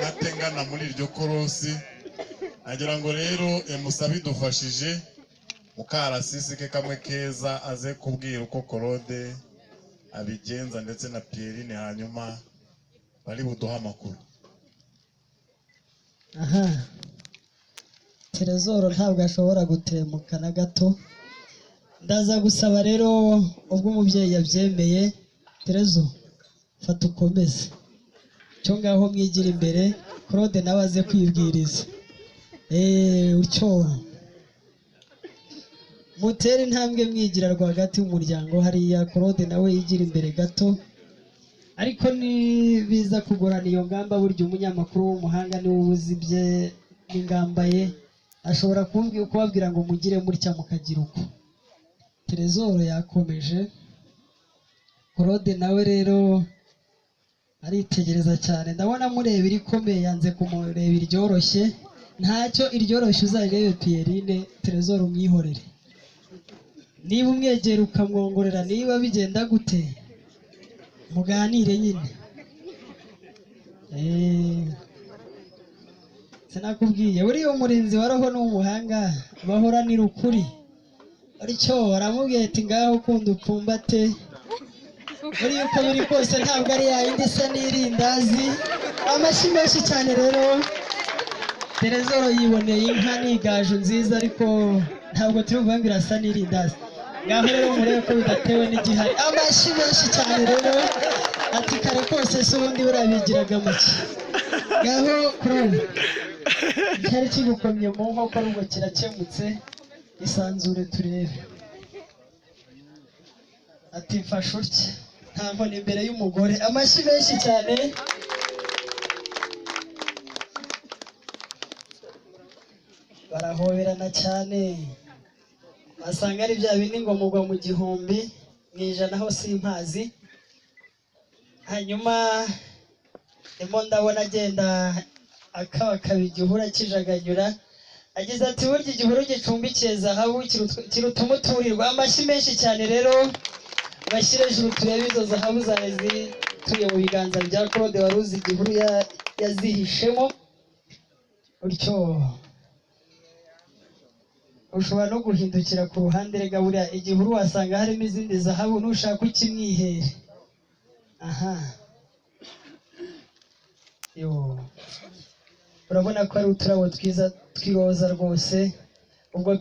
natengana muri iryo korosi agira ngo rero emusabi dufashije mukarasisi ke kamwe keza aze kubwira uko Claude abigenza ndetse na Pierine hanyuma bari buduha amakuru. Aha, Terezoro ntabwo ashobora gutemuka na gato. Ndaza gusaba rero ubwo umubyeyi yabyemeye, Terezo fata ukomeze cyo ngaho mwigira imbere, Claude nawe aze kwibwiriza. Ucyo mutera intambwe mwigira rwagati y'umuryango hariya, Claude nawe yigira imbere gato. Ariko ni biza kugorana iyo ngamba, burya umunyamakuru w'umuhanga niwe ubuzi bye n'ingamba ye, ashobora kubabwira ngo mugire mutya mukagira uko. Terezoro yakomeje, Claude nawe rero aritegereza cyane, ndabona mureba irikomeye yanze kumureba iryoroshye. Ntacyo iryoroshye uzarebe Pierine, Terezoro umwihorere. Niba umwegera ukamwongorera, niba bigenda gute muganire nyine. Sinakubwiye uriya umurinzi wa roho n'umuhanga bahoranira ukuri. Aricyo aramubwiye ati ngaho ukunda upfumbate, uriya uko biri kose ntabwo ari yayindi isa n'irindazi. Amashyi menshi cyane rero. Terezoro yiboneye inka n'igaju nziza, ariko ntabwo turi buvuge ngo irasa n'irindazi. Ngaho rero murebe ko bidatewe n'igihari. Amashyi menshi cyane rero. Ati kare kose se ubundi burabigiraga make. Ngaho Claude cyari kigukomye mu nkoko n'ubwo kirakemutse, isanzure turebe. Ati mfashe utya nta nkoni imbere y'umugore. Amashyi menshi cyane. Barahoberana cyane, basanga ari bya bindi ngo mugwa mu gihumbi mu ijana ho simpazi. Hanyuma ndimo ndabona agenda akabakaba igihuru akijaganyura, agize ati burya igihuru gicumbikiye zahabu kiruta umuturirwa. Amashyi menshi cyane rero. Bashyire hejuru turebe izo zahabu zari zituye mu biganza bya Claude wari uzi igihuru yazihishemo. Utyo ushobora no guhindukira ku ruhande, rega buriya igihuru wasanga harimo izindi zahabu nushaka ukimwihere. Aha, yo urabona ko ari uturabo twiza twiroza rwose. Ubwo